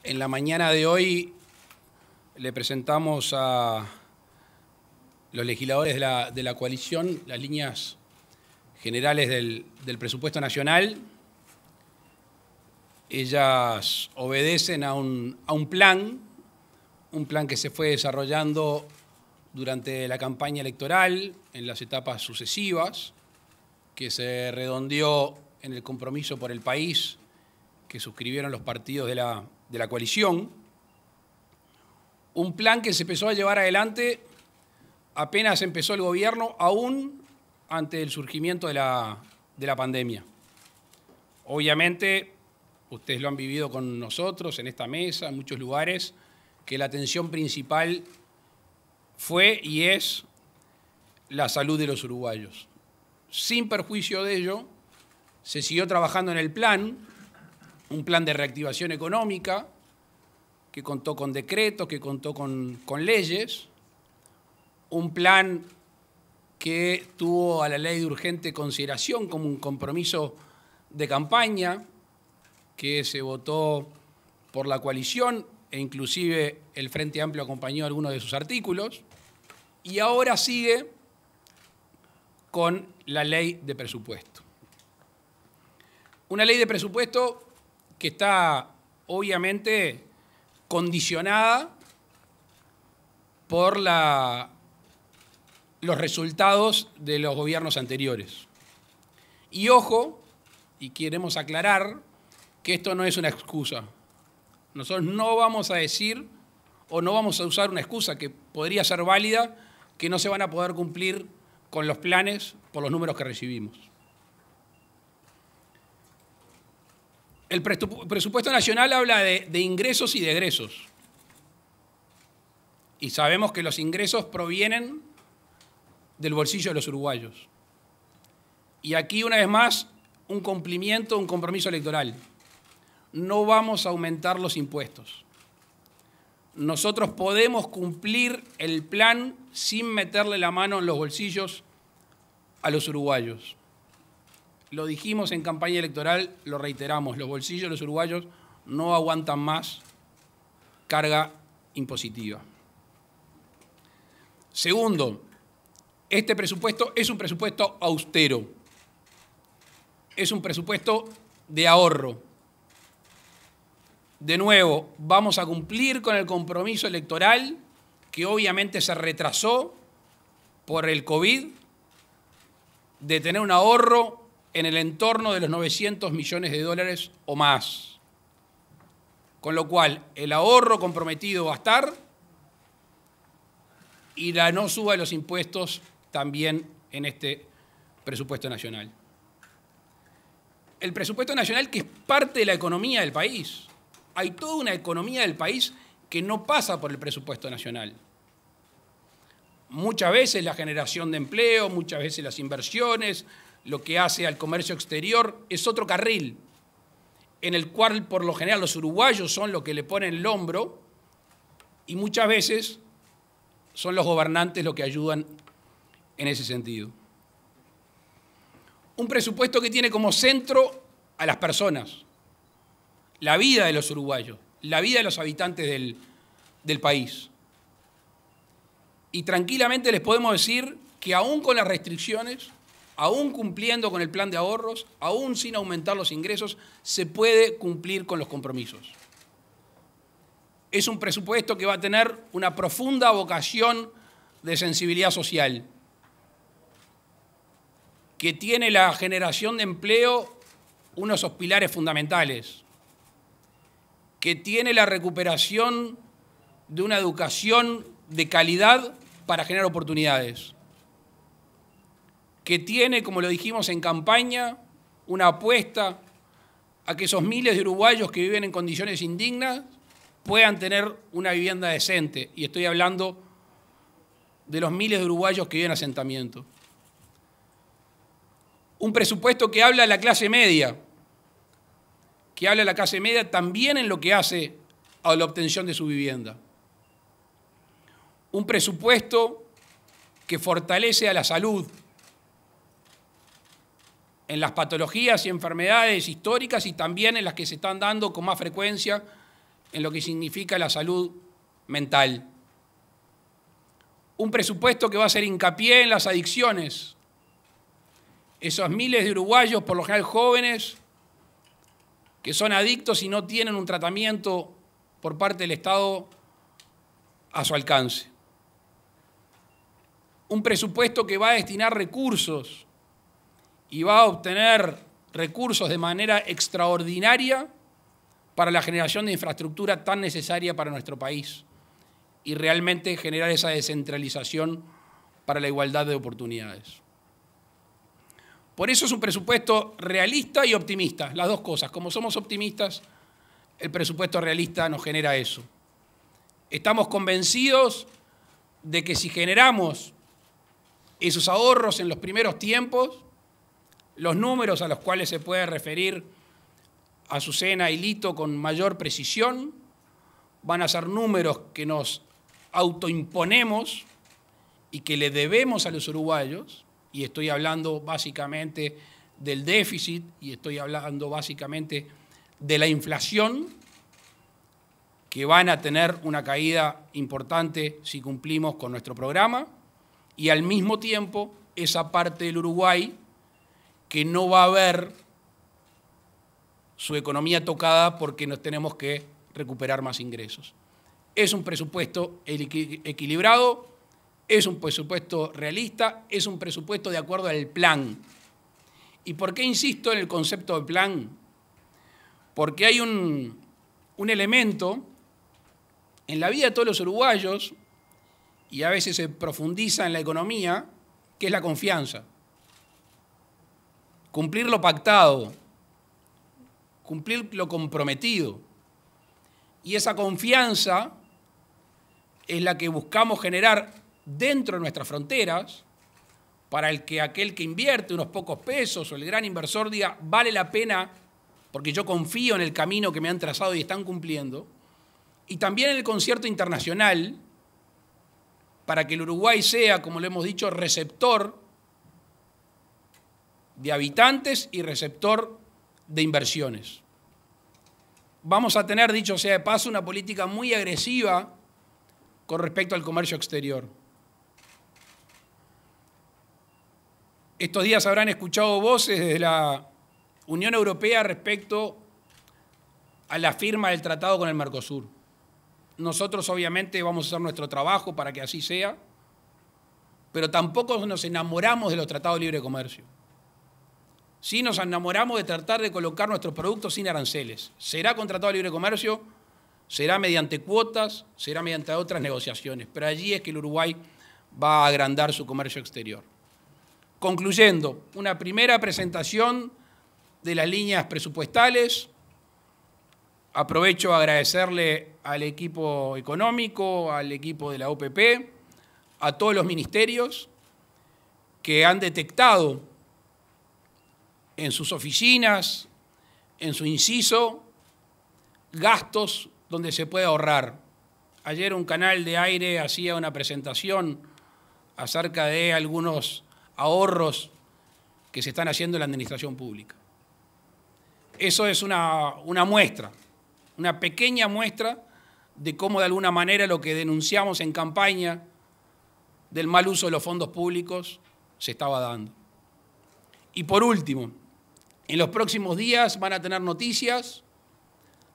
En la mañana de hoy le presentamos a los legisladores de la coalición las líneas generales del presupuesto nacional. Ellas obedecen a un plan que se fue desarrollando durante la campaña electoral, en las etapas sucesivas, que se redondeó en el compromiso por el país que suscribieron los partidos de la coalición. Un plan que se empezó a llevar adelante apenas empezó el gobierno, aún ante el surgimiento de la pandemia. Obviamente, ustedes lo han vivido con nosotros en esta mesa, en muchos lugares, que la atención principal fue y es la salud de los uruguayos. Sin perjuicio de ello, se siguió trabajando en el plan, un plan de reactivación económica que contó con decretos, que contó con leyes, un plan que tuvo a la ley de urgente consideración como un compromiso de campaña que se votó por la coalición e inclusive el Frente Amplio acompañó algunos de sus artículos, y ahora sigue con la ley de presupuesto. Una ley de presupuesto que está obviamente condicionada por los resultados de los gobiernos anteriores. Y ojo, y queremos aclarar que esto no es una excusa. Nosotros no vamos a decir o no vamos a usar una excusa que podría ser válida, que no se van a poder cumplir con los planes por los números que recibimos. El presupuesto nacional habla de ingresos y de egresos. Y sabemos que los ingresos provienen del bolsillo de los uruguayos. Y aquí, una vez más, un cumplimiento, un compromiso electoral. No vamos a aumentar los impuestos. Nosotros podemos cumplir el plan sin meterle la mano en los bolsillos a los uruguayos. Lo dijimos en campaña electoral, lo reiteramos, los bolsillos de los uruguayos no aguantan más carga impositiva. Segundo, este presupuesto es un presupuesto austero, es un presupuesto de ahorro. De nuevo, vamos a cumplir con el compromiso electoral que obviamente se retrasó por el COVID, de tener un ahorro en el entorno de los 900 millones de dólares o más. Con lo cual, el ahorro comprometido va a estar y la no suba de los impuestos también en este presupuesto nacional. El presupuesto nacional que es parte de la economía del país. Hay toda una economía del país que no pasa por el presupuesto nacional. Muchas veces la generación de empleo, muchas veces las inversiones, lo que hace al comercio exterior, es otro carril en el cual por lo general los uruguayos son los que le ponen el hombro y muchas veces son los gobernantes los que ayudan en ese sentido. Un presupuesto que tiene como centro a las personas, la vida de los uruguayos, la vida de los habitantes del país. Y tranquilamente les podemos decir que aún con las restricciones, aún cumpliendo con el plan de ahorros, aún sin aumentar los ingresos, se puede cumplir con los compromisos. Es un presupuesto que va a tener una profunda vocación de sensibilidad social, que tiene la generación de empleo uno de esos pilares fundamentales, que tiene la recuperación de una educación de calidad para generar oportunidades, que tiene, como lo dijimos en campaña, una apuesta a que esos miles de uruguayos que viven en condiciones indignas puedan tener una vivienda decente. Y estoy hablando de los miles de uruguayos que viven en asentamiento. Un presupuesto que habla de la clase media, que habla de la clase media también en lo que hace a la obtención de su vivienda. Un presupuesto que fortalece a la salud en las patologías y enfermedades históricas y también en las que se están dando con más frecuencia en lo que significa la salud mental. Un presupuesto que va a hacer hincapié en las adicciones. Esos miles de uruguayos, por lo general jóvenes, que son adictos y no tienen un tratamiento por parte del Estado a su alcance. Un presupuesto que va a destinar recursos y va a obtener recursos de manera extraordinaria para la generación de infraestructura tan necesaria para nuestro país y realmente generar esa descentralización para la igualdad de oportunidades. Por eso es un presupuesto realista y optimista, las dos cosas. Como somos optimistas, el presupuesto realista nos genera eso. Estamos convencidos de que si generamos esos ahorros en los primeros tiempos, los números a los cuales se puede referir Azucena y Lito con mayor precisión, van a ser números que nos autoimponemos y que le debemos a los uruguayos, y estoy hablando básicamente del déficit y estoy hablando básicamente de la inflación, que van a tener una caída importante si cumplimos con nuestro programa, y al mismo tiempo esa parte del Uruguay que no va a ver su economía tocada porque nos tenemos que recuperar más ingresos. Es un presupuesto equilibrado, es un presupuesto realista, es un presupuesto de acuerdo al plan. ¿Y por qué insisto en el concepto de plan? Porque hay un elemento en la vida de todos los uruguayos, y a veces se profundiza en la economía, que es la confianza. Cumplir lo pactado, cumplir lo comprometido. Y esa confianza es la que buscamos generar dentro de nuestras fronteras, para el que aquel que invierte unos pocos pesos o el gran inversor diga, vale la pena porque yo confío en el camino que me han trazado y están cumpliendo, y también en el concierto internacional, para que el Uruguay sea, como lo hemos dicho, receptor de habitantes y receptor de inversiones. Vamos a tener, dicho sea de paso, una política muy agresiva con respecto al comercio exterior. Estos días habrán escuchado voces desde la Unión Europea respecto a la firma del tratado con el Mercosur. Nosotros obviamente vamos a hacer nuestro trabajo para que así sea, pero tampoco nos enamoramos de los tratados de libre comercio. Sí nos enamoramos de tratar de colocar nuestros productos sin aranceles. Será con tratado de libre comercio, será mediante cuotas, será mediante otras negociaciones, pero allí es que el Uruguay va a agrandar su comercio exterior. Concluyendo, una primera presentación de las líneas presupuestales. Aprovecho a agradecerle al equipo económico, al equipo de la OPP, a todos los ministerios que han detectado en sus oficinas, en su inciso, gastos donde se puede ahorrar. Ayer un canal de aire hacía una presentación acerca de algunos ahorros que se están haciendo en la administración pública. Eso es una muestra, una pequeña muestra de cómo de alguna manera lo que denunciamos en campaña del mal uso de los fondos públicos se estaba dando. Y por último, en los próximos días van a tener noticias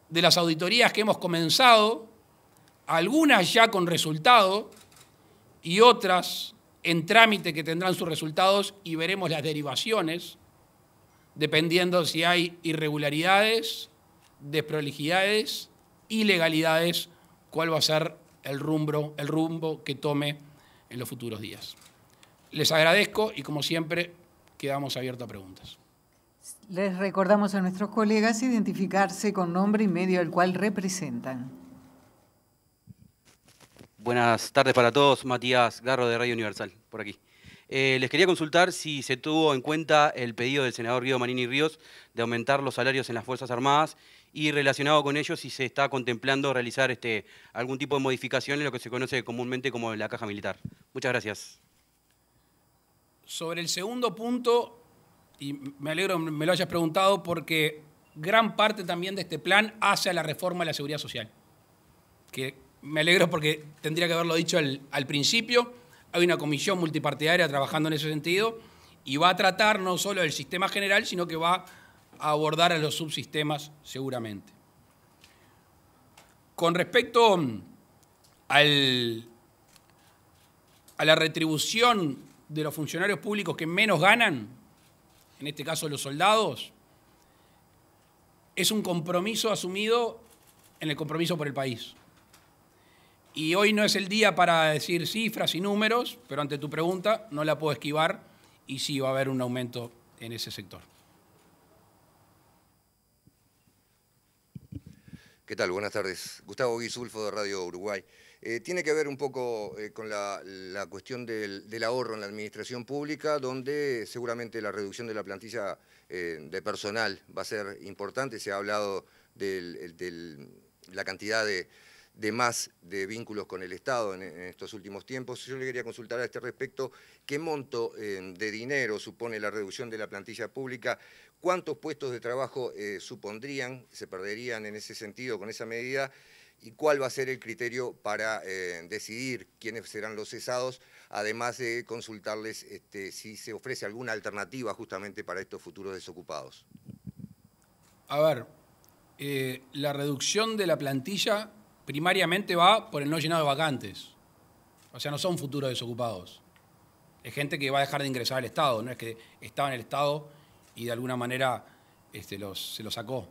de las auditorías que hemos comenzado, algunas ya con resultado y otras en trámite que tendrán sus resultados, y veremos las derivaciones, dependiendo si hay irregularidades, desprolijidades, ilegalidades, cuál va a ser el rumbo que tome en los futuros días. Les agradezco y, como siempre, quedamos abiertos a preguntas. Les recordamos a nuestros colegas identificarse con nombre y medio al cual representan. Buenas tardes para todos, Matías Garro de Radio Universal, por aquí. Les quería consultar si se tuvo en cuenta el pedido del senador Guido Manini Ríos de aumentar los salarios en las Fuerzas Armadas y relacionado con ello si se está contemplando realizar algún tipo de modificación en lo que se conoce comúnmente como la caja militar. Muchas gracias. Sobre el segundo punto, y me alegro me lo hayas preguntado porque gran parte también de este plan hace a la reforma de la seguridad social. que me alegro porque tendría que haberlo dicho al principio. Hay una comisión multipartidaria trabajando en ese sentido y va a tratar no solo del sistema general, sino que va a abordar a los subsistemas seguramente. Con respecto a la retribución de los funcionarios públicos que menos ganan, en este caso los soldados, es un compromiso asumido en el compromiso por el país. Y hoy no es el día para decir cifras y números, pero ante tu pregunta no la puedo esquivar y sí va a haber un aumento en ese sector. ¿Qué tal? Buenas tardes. Gustavo Guisulfo de Radio Uruguay. Tiene que ver un poco con la cuestión del ahorro en la administración pública, donde seguramente la reducción de la plantilla de personal va a ser importante. Se ha hablado de la cantidad de vínculos con el Estado en estos últimos tiempos. Yo le quería consultar a este respecto qué monto de dinero supone la reducción de la plantilla pública, cuántos puestos de trabajo supondrían, se perderían en ese sentido con esa medida, y cuál va a ser el criterio para decidir quiénes serán los cesados, además de consultarles si se ofrece alguna alternativa justamente para estos futuros desocupados. A ver, la reducción de la plantilla primariamente va por el no llenado de vacantes. O sea, no son futuros desocupados. Es gente que va a dejar de ingresar al Estado, no es que estaba en el Estado y de alguna manera se los sacó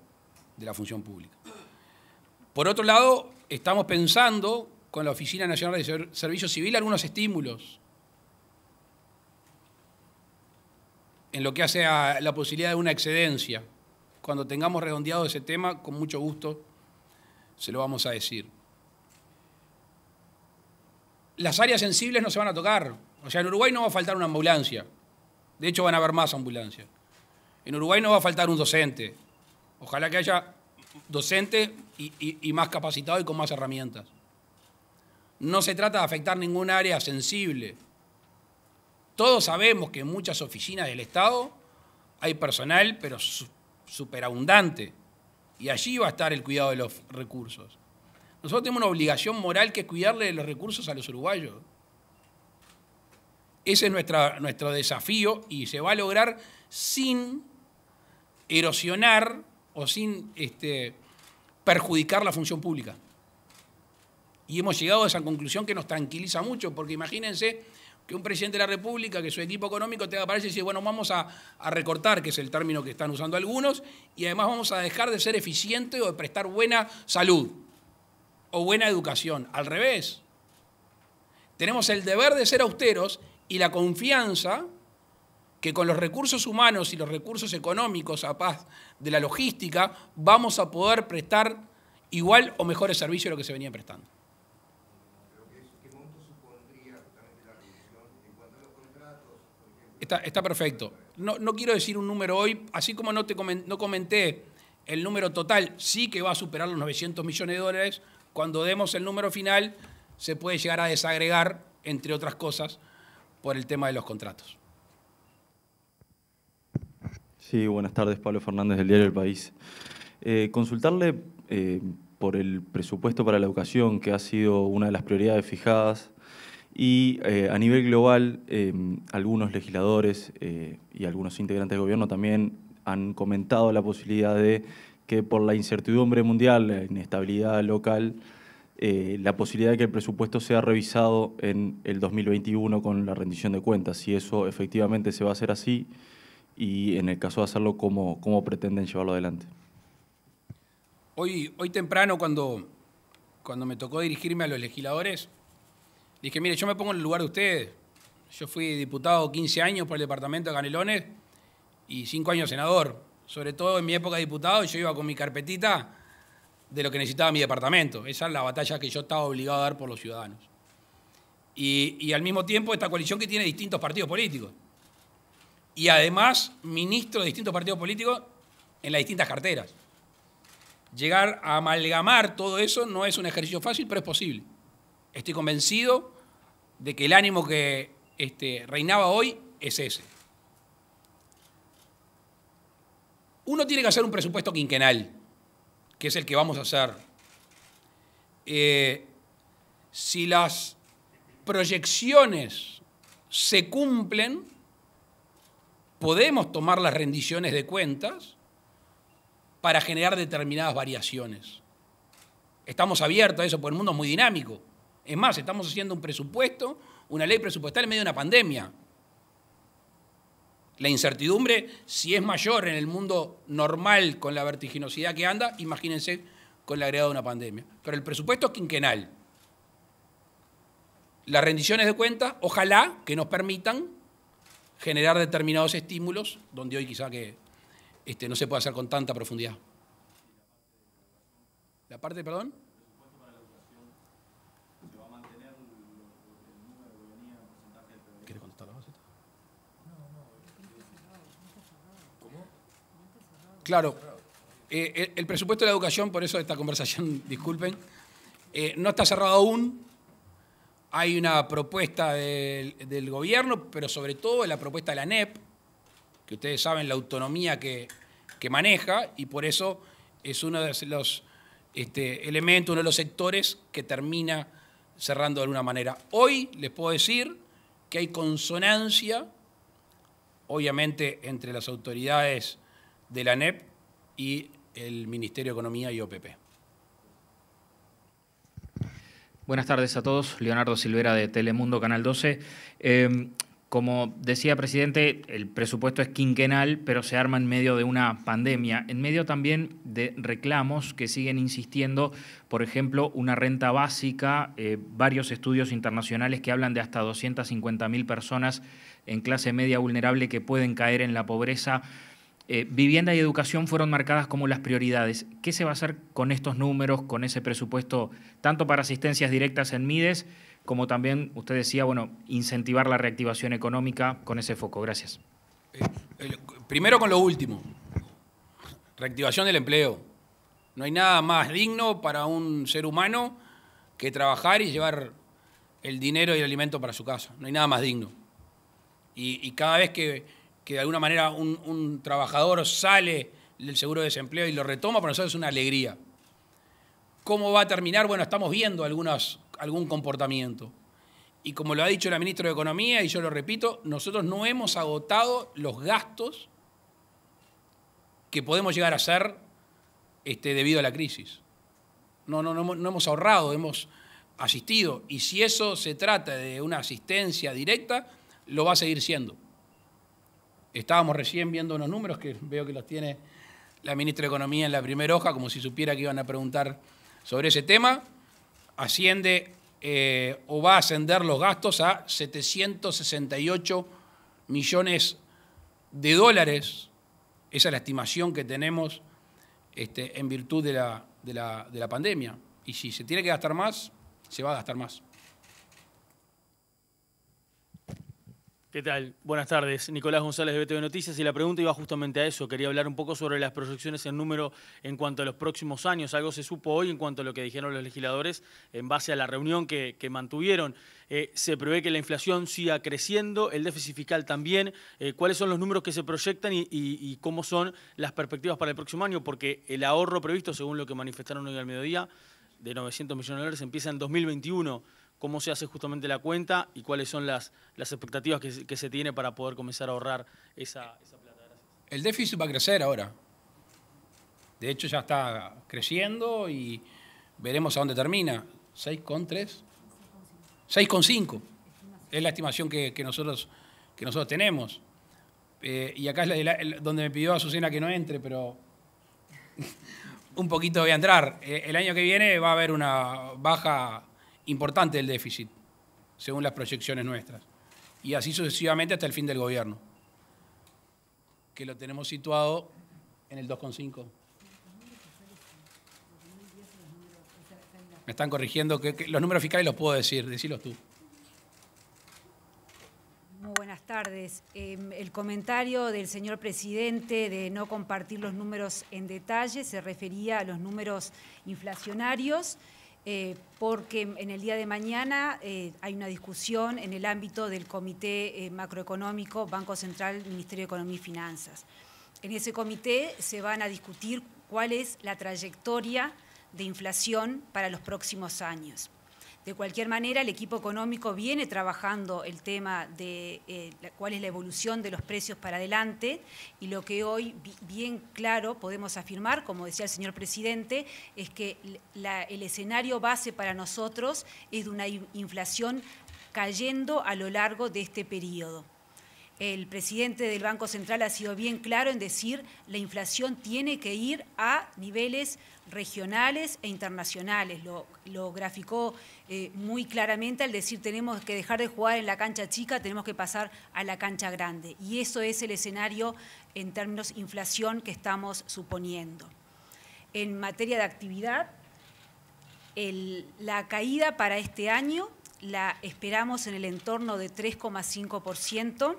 de la función pública. Por otro lado, estamos pensando con la Oficina Nacional de Servicio Civil algunos estímulos en lo que hace a la posibilidad de una excedencia. Cuando tengamos redondeado ese tema, con mucho gusto se lo vamos a decir. Las áreas sensibles no se van a tocar. O sea, en Uruguay no va a faltar una ambulancia. De hecho, van a haber más ambulancias. En Uruguay no va a faltar un docente. Ojalá que haya docente y más capacitado y con más herramientas. No se trata de afectar ningún área sensible. Todos sabemos que en muchas oficinas del Estado hay personal, pero superabundante. Y allí va a estar el cuidado de los recursos. Nosotros tenemos una obligación moral que es cuidarle de los recursos a los uruguayos. Ese es nuestro desafío y se va a lograr sin erosionar o sin perjudicar la función pública. Y hemos llegado a esa conclusión que nos tranquiliza mucho, porque imagínense que un presidente de la República, que su equipo económico tenga para y decir, bueno, vamos a recortar, que es el término que están usando algunos, y además vamos a dejar de ser eficientes o de prestar buena salud o buena educación. Al revés. Tenemos el deber de ser austeros y la confianza que con los recursos humanos y los recursos económicos a paz de la logística vamos a poder prestar igual o mejores servicios de lo que se venía prestando. ¿Qué monto supondría justamente la reducción en cuanto a los contratos? Está perfecto. No quiero decir un número hoy, así como no comenté el número total, sí que va a superar los 900 millones de dólares. Cuando demos el número final, se puede llegar a desagregar, entre otras cosas, por el tema de los contratos. Sí, buenas tardes, Pablo Fernández del diario El País. Consultarle por el presupuesto para la educación, que ha sido una de las prioridades fijadas, y a nivel global, algunos legisladores y algunos integrantes del gobierno también han comentado la posibilidad de que por la incertidumbre mundial, la inestabilidad local, la posibilidad de que el presupuesto sea revisado en el 2021 con la rendición de cuentas, si eso efectivamente se va a hacer así, y en el caso de hacerlo, ¿cómo pretenden llevarlo adelante? Hoy temprano, cuando me tocó dirigirme a los legisladores, dije, mire, yo me pongo en el lugar de ustedes. Yo fui diputado 15 años por el departamento de Canelones y 5 años senador. Sobre todo en mi época de diputado, yo iba con mi carpetita de lo que necesitaba mi departamento. Esa es la batalla que yo estaba obligado a dar por los ciudadanos. Y al mismo tiempo, esta coalición que tiene distintos partidos políticos. Y además, ministros de distintos partidos políticos en las distintas carteras. Llegar a amalgamar todo eso no es un ejercicio fácil, pero es posible. Estoy convencido de que el ánimo que reinaba hoy es ese. Uno tiene que hacer un presupuesto quinquenal, que es el que vamos a hacer. si las proyecciones se cumplen, podemos tomar las rendiciones de cuentas para generar determinadas variaciones. Estamos abiertos a eso porque el mundo es muy dinámico. Es más, estamos haciendo un presupuesto, una ley presupuestal en medio de una pandemia. La incertidumbre, si es mayor en el mundo normal con la vertiginosidad que anda, imagínense con el agregado de una pandemia. Pero el presupuesto es quinquenal. Las rendiciones de cuentas, ojalá que nos permitan generar determinados estímulos, donde hoy quizá que no se puede hacer con tanta profundidad. ¿La parte, perdón? ¿Quiere contestar la base? ¿Cómo? Claro, el presupuesto de la educación, por eso esta conversación, disculpen, no está cerrado aún. Hay una propuesta del gobierno, pero sobre todo la propuesta de la ANEP, que ustedes saben la autonomía que maneja, y por eso es uno de los elementos, uno de los sectores que termina cerrando de alguna manera. Hoy les puedo decir que hay consonancia, obviamente, entre las autoridades de la ANEP y el Ministerio de Economía y OPP. Buenas tardes a todos. Leonardo Silvera de Telemundo, Canal 12. Como decía, presidente, el presupuesto es quinquenal, pero se arma en medio de una pandemia, en medio también de reclamos que siguen insistiendo, por ejemplo, una renta básica, varios estudios internacionales que hablan de hasta 250.000 personas en clase media vulnerable que pueden caer en la pobreza. Vivienda y educación fueron marcadas como las prioridades. ¿Qué se va a hacer con estos números, con ese presupuesto, tanto para asistencias directas en MIDES, como también, usted decía, bueno, incentivar la reactivación económica con ese foco? Gracias. Primero con lo último, reactivación del empleo. No hay nada más digno para un ser humano que trabajar y llevar el dinero y el alimento para su casa. No hay nada más digno. Y cada vez que de alguna manera un trabajador sale del seguro de desempleo y lo retoma, para nosotros es una alegría. ¿Cómo va a terminar? Bueno, estamos viendo algún comportamiento. Y como lo ha dicho la ministra de Economía, y yo lo repito, nosotros no hemos agotado los gastos que podemos llegar a hacer debido a la crisis. No hemos ahorrado, hemos asistido. Y si eso se trata de una asistencia directa, lo va a seguir siendo. Estábamos recién viendo unos números que veo que los tiene la ministra de Economía en la primera hoja, como si supiera que iban a preguntar sobre ese tema. Asciende o va a ascender los gastos a 768 millones de dólares. Esa es la estimación que tenemos en virtud de la pandemia. Y si se tiene que gastar más, se va a gastar más. ¿Qué tal? Buenas tardes. Nicolás González de BTV Noticias, y la pregunta iba justamente a eso. Quería hablar un poco sobre las proyecciones en número en cuanto a los próximos años. Algo se supo hoy en cuanto a lo que dijeron los legisladores en base a la reunión que mantuvieron. Se prevé que la inflación siga creciendo, el déficit fiscal también. ¿Cuáles son los números que se proyectan y cómo son las perspectivas para el próximo año? Porque el ahorro previsto, según lo que manifestaron hoy al mediodía, de 900 millones de dólares empieza en 2021. ¿Cómo se hace justamente la cuenta y cuáles son las expectativas que se tiene para poder comenzar a ahorrar esa plata? Gracias. El déficit va a crecer ahora. De hecho, ya está creciendo y veremos a dónde termina. 6,3. 6,5. Es la estimación que nosotros tenemos. Y acá es donde me pidió Azucena que no entre, pero un poquito voy a entrar. El año que viene va a haber una baja importante del déficit, según las proyecciones nuestras. Y así sucesivamente hasta el fin del gobierno, que lo tenemos situado en el 2,5. Me están corrigiendo, que los números fiscales los puedo decir, decilos tú. Muy buenas tardes. El comentario del señor presidente de no compartir los números en detalle se refería a los números inflacionarios, porque en el día de mañana hay una discusión en el ámbito del Comité Macroeconómico, Banco Central, Ministerio de Economía y Finanzas. En ese comité se van a discutir cuál es la trayectoria de inflación para los próximos años. De cualquier manera, el equipo económico viene trabajando el tema de cuál es la evolución de los precios para adelante, y lo que hoy bien claro podemos afirmar, como decía el señor presidente, es que el escenario base para nosotros es de una inflación cayendo a lo largo de este periodo. El presidente del Banco Central ha sido bien claro en decir la inflación tiene que ir a niveles regionales e internacionales. Lo graficó muy claramente al decir tenemos que dejar de jugar en la cancha chica, tenemos que pasar a la cancha grande. Y eso es el escenario en términos de inflación que estamos suponiendo. En materia de actividad, la caída para este año la esperamos en el entorno de 3,5%,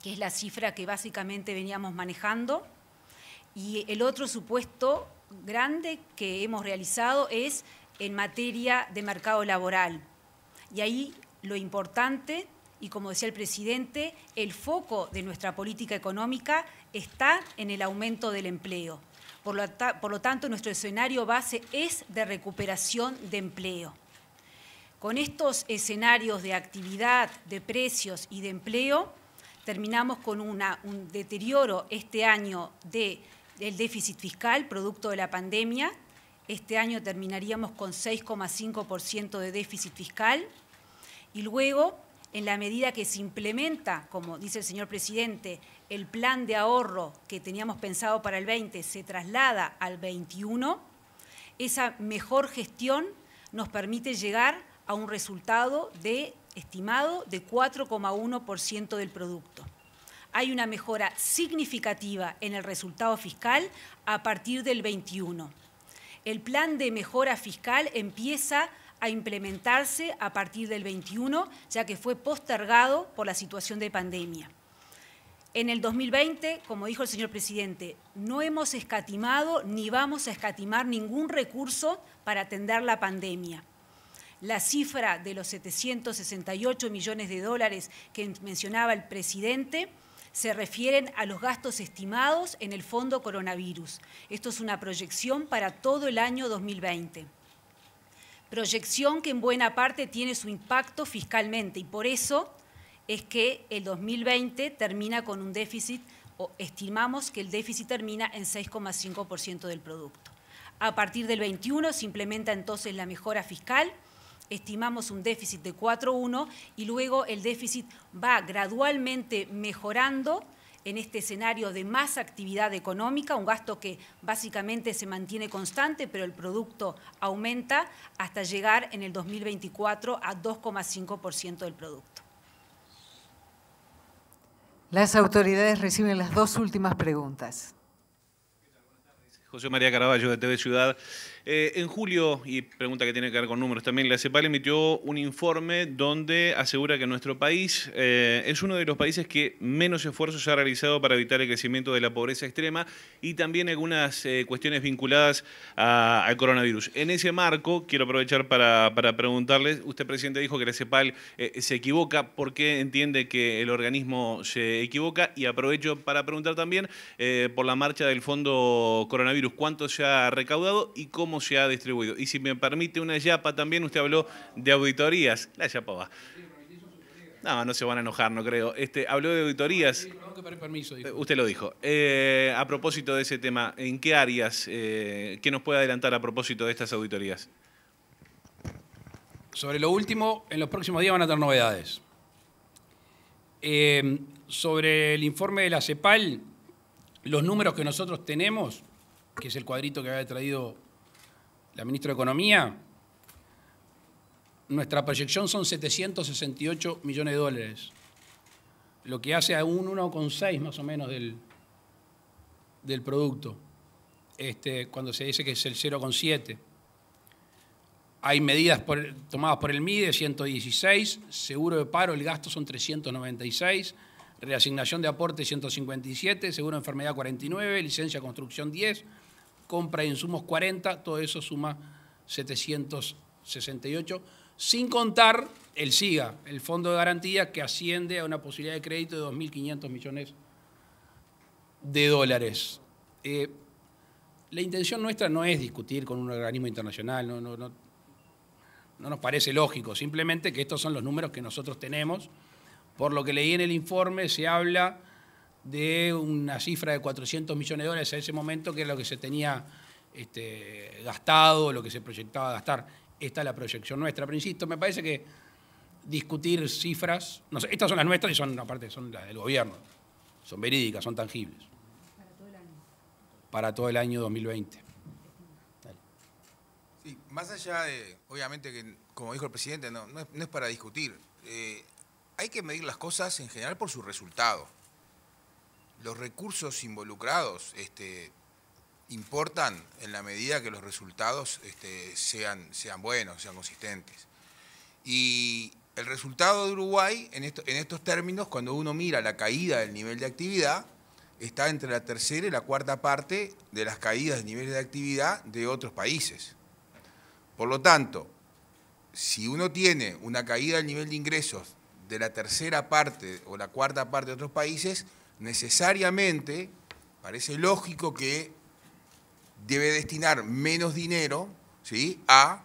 que es la cifra que básicamente veníamos manejando. Y el otro supuesto grande que hemos realizado es en materia de mercado laboral. Y ahí lo importante, y como decía el presidente, el foco de nuestra política económica está en el aumento del empleo. Por lo tanto, nuestro escenario base es de recuperación de empleo. Con estos escenarios de actividad, de precios y de empleo, terminamos con un deterioro este año del déficit fiscal producto de la pandemia. Este año terminaríamos con 6,5% de déficit fiscal. Y luego, en la medida que se implementa, como dice el señor presidente, el plan de ahorro que teníamos pensado para el 20 se traslada al 21, esa mejor gestión nos permite llegar a un resultado estimado de 4,1% del producto. Hay una mejora significativa en el resultado fiscal a partir del 21. El plan de mejora fiscal empieza a implementarse a partir del 21, ya que fue postergado por la situación de pandemia. En el 2020, como dijo el señor presidente, no hemos escatimado ni vamos a escatimar ningún recurso para atender la pandemia. La cifra de los 768 millones de dólares que mencionaba el presidente se refieren a los gastos estimados en el Fondo Coronavirus. Esto es una proyección para todo el año 2020. Proyección que en buena parte tiene su impacto fiscalmente, y por eso es que el 2020 termina con un déficit, o estimamos que el déficit termina en 6,5% del producto. A partir del 21 se implementa entonces la mejora fiscal. Estimamos un déficit de 4,1 y luego el déficit va gradualmente mejorando en este escenario de más actividad económica, un gasto que básicamente se mantiene constante, pero el producto aumenta hasta llegar en el 2024 a 2,5% del producto. Las autoridades reciben las dos últimas preguntas. José María Caraballo, de TV Ciudad. En julio, y pregunta que tiene que ver con números también, la CEPAL emitió un informe donde asegura que nuestro país es uno de los países que menos esfuerzos se ha realizado para evitar el crecimiento de la pobreza extrema y también algunas cuestiones vinculadas al coronavirus. En ese marco, quiero aprovechar para preguntarle, usted, presidente, dijo que la CEPAL se equivoca. ¿Por qué entiende que el organismo se equivoca? Y aprovecho para preguntar también por la marcha del Fondo Coronavirus, ¿cuánto se ha recaudado y cómo se ha distribuido? Y si me permite una yapa también, usted habló de auditorías. La yapa va. No se van a enojar, no creo. Habló de auditorías. Permiso, usted lo dijo. A propósito de ese tema, ¿en qué áreas, qué nos puede adelantar a propósito de estas auditorías? Sobre lo último, en los próximos días van a tener novedades. Sobre el informe de la CEPAL, los números que nosotros tenemos, que es el cuadrito que había traído la ministra de Economía, nuestra proyección son 768 millones de dólares, lo que hace a un 1,6 más o menos del producto, cuando se dice que es el 0,7. Hay medidas tomadas por el MIDE, 116, seguro de paro, el gasto son 396, reasignación de aporte 157, seguro de enfermedad 49, licencia de construcción 10, compra de insumos 40, todo eso suma 768, sin contar el SIGA, el Fondo de Garantía, que asciende a una posibilidad de crédito de 2.500 millones de dólares. La intención nuestra no es discutir con un organismo internacional, no nos parece lógico, simplemente que estos son los números que nosotros tenemos. Por lo que leí en el informe, se habla de una cifra de 400 millones de dólares a ese momento, que es lo que se tenía gastado, lo que se proyectaba gastar. Esta es la proyección nuestra. Pero insisto, me parece que discutir cifras, no sé, estas son las nuestras y son, aparte, son las del gobierno, son verídicas, son tangibles. Para todo el año. Para todo el año 2020. Dale. Sí, más allá de, obviamente, que como dijo el presidente, no es para discutir. Hay que medir las cosas en general por su resultado. Los recursos involucrados importan en la medida que los resultados sean buenos, sean consistentes. Y el resultado de Uruguay, en estos términos, cuando uno mira la caída del nivel de actividad, está entre la tercera y la cuarta parte de las caídas de niveles de actividad de otros países. Por lo tanto, si uno tiene una caída del nivel de ingresos de la tercera parte o la cuarta parte de otros países, necesariamente parece lógico que debe destinar menos dinero, ¿sí?, a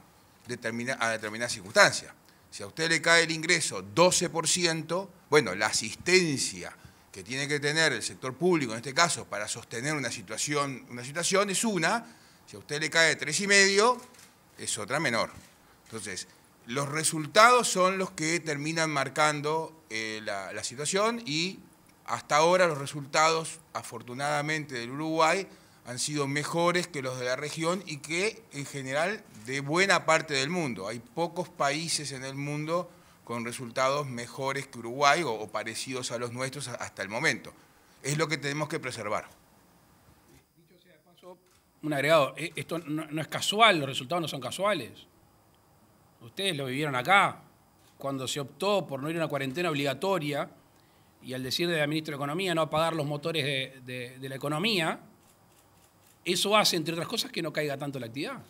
determinadas circunstancias. Si a usted le cae el ingreso 12%, bueno, la asistencia que tiene que tener el sector público, en este caso, para sostener una situación es una, si a usted le cae 3,5%, es otra menor. Entonces, los resultados son los que terminan marcando la situación y hasta ahora los resultados, afortunadamente, del Uruguay han sido mejores que los de la región y que, en general, de buena parte del mundo. Hay pocos países en el mundo con resultados mejores que Uruguay o parecidos a los nuestros hasta el momento. Es lo que tenemos que preservar. Dicho sea de paso, un agregado, esto no es casual, los resultados no son casuales. Ustedes lo vivieron acá, cuando se optó por no ir a una cuarentena obligatoria y al decir de la ministra de Economía no apagar los motores de la economía, eso hace, entre otras cosas, que no caiga tanto la actividad.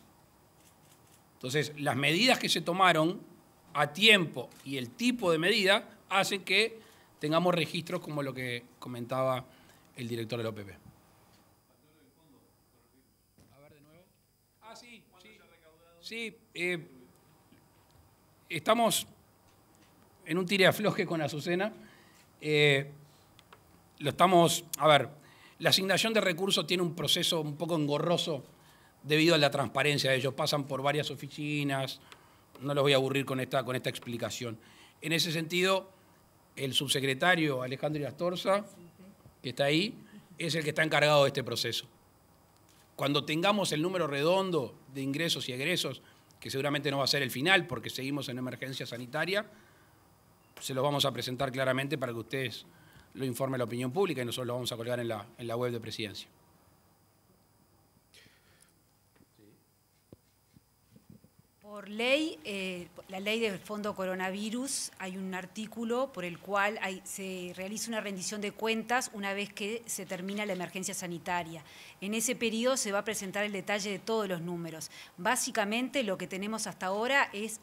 Entonces, las medidas que se tomaron a tiempo y el tipo de medida hacen que tengamos registros como lo que comentaba el director del OPP. A ver de nuevo. Ah, sí, sí. Sí, estamos en un tire afloje con Azucena. La asignación de recursos tiene un proceso un poco engorroso debido a la transparencia de ellos. Pasan por varias oficinas, no los voy a aburrir con esta explicación. En ese sentido, el subsecretario Alejandro Irastorza, que está ahí, es el que está encargado de este proceso. Cuando tengamos el número redondo de ingresos y egresos, que seguramente no va a ser el final porque seguimos en emergencia sanitaria, se los vamos a presentar claramente para que ustedes lo informe a la opinión pública y nosotros lo vamos a colgar en la web de Presidencia. Por ley, la ley del Fondo Coronavirus, hay un artículo por el cual se realiza una rendición de cuentas una vez que se termina la emergencia sanitaria. En ese periodo se va a presentar el detalle de todos los números. Básicamente lo que tenemos hasta ahora es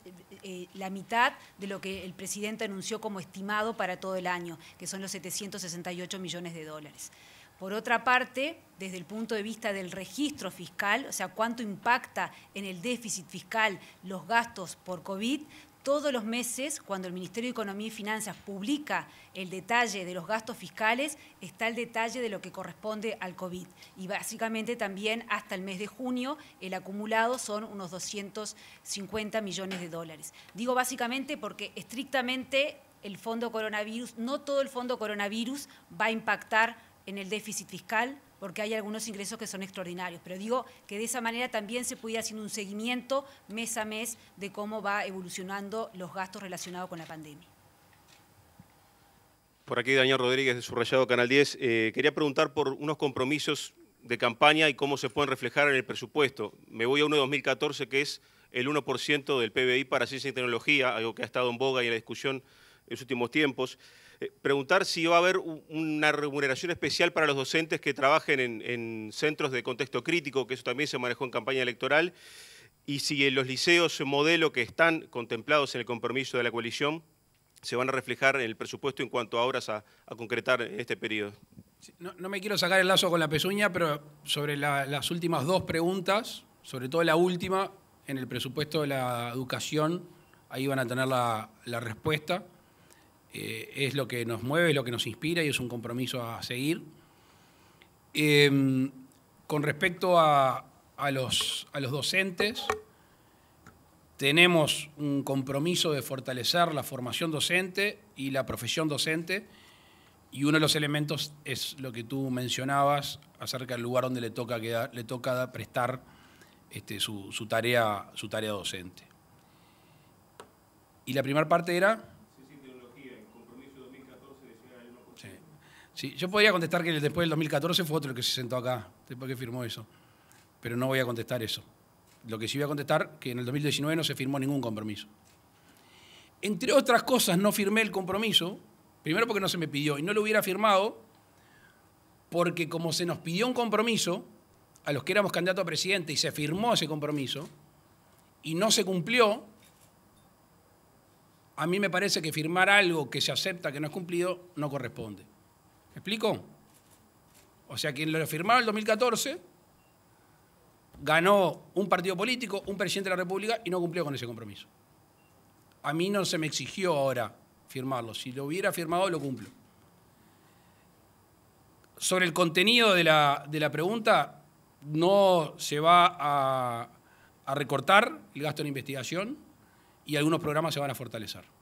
la mitad de lo que el presidente anunció como estimado para todo el año, que son los 768 millones de dólares. Por otra parte, desde el punto de vista del registro fiscal, o sea, cuánto impacta en el déficit fiscal los gastos por COVID, todos los meses, cuando el Ministerio de Economía y Finanzas publica el detalle de los gastos fiscales, está el detalle de lo que corresponde al COVID. Y básicamente también hasta el mes de junio, el acumulado son unos 250 millones de dólares. Digo básicamente porque estrictamente el fondo coronavirus, no todo el fondo coronavirus va a impactar en el déficit fiscal, porque hay algunos ingresos que son extraordinarios. Pero digo que de esa manera también se puede ir haciendo un seguimiento mes a mes de cómo va evolucionando los gastos relacionados con la pandemia. Por aquí Daniel Rodríguez de Subrayado Canal 10. Quería preguntar por unos compromisos de campaña y cómo se pueden reflejar en el presupuesto. Me voy a uno de 2014, que es el 1% del PBI para ciencia y tecnología, algo que ha estado en boga y en la discusión en los últimos tiempos. Preguntar si va a haber una remuneración especial para los docentes que trabajen en centros de contexto crítico, que eso también se manejó en campaña electoral, y si en los liceos modelo que están contemplados en el compromiso de la coalición se van a reflejar en el presupuesto en cuanto a obras a concretar en este periodo. No me quiero sacar el lazo con la pezuña, pero sobre las últimas dos preguntas, sobre todo la última, en el presupuesto de la educación, ahí van a tener la respuesta. Es lo que nos mueve, es lo que nos inspira y es un compromiso a seguir. Con respecto a los docentes, tenemos un compromiso de fortalecer la formación docente y la profesión docente, y uno de los elementos es lo que tú mencionabas acerca del lugar donde le toca prestar su tarea docente. Y la primera parte era... Sí, yo podría contestar que después del 2014 fue otro el que se sentó acá, después que firmó eso. Pero no voy a contestar eso. Lo que sí voy a contestar que en el 2019 no se firmó ningún compromiso. Entre otras cosas, no firmé el compromiso, primero porque no se me pidió, y no lo hubiera firmado porque como se nos pidió un compromiso a los que éramos candidatos a presidente y se firmó ese compromiso y no se cumplió, a mí me parece que firmar algo que se acepta que no es cumplido no corresponde. ¿Me explico? O sea, quien lo firmaron en el 2014 ganó un partido político, un presidente de la República y no cumplió con ese compromiso. A mí no se me exigió ahora firmarlo. Si lo hubiera firmado, lo cumplo. Sobre el contenido de la pregunta, no se va a recortar el gasto en investigación y algunos programas se van a fortalecer.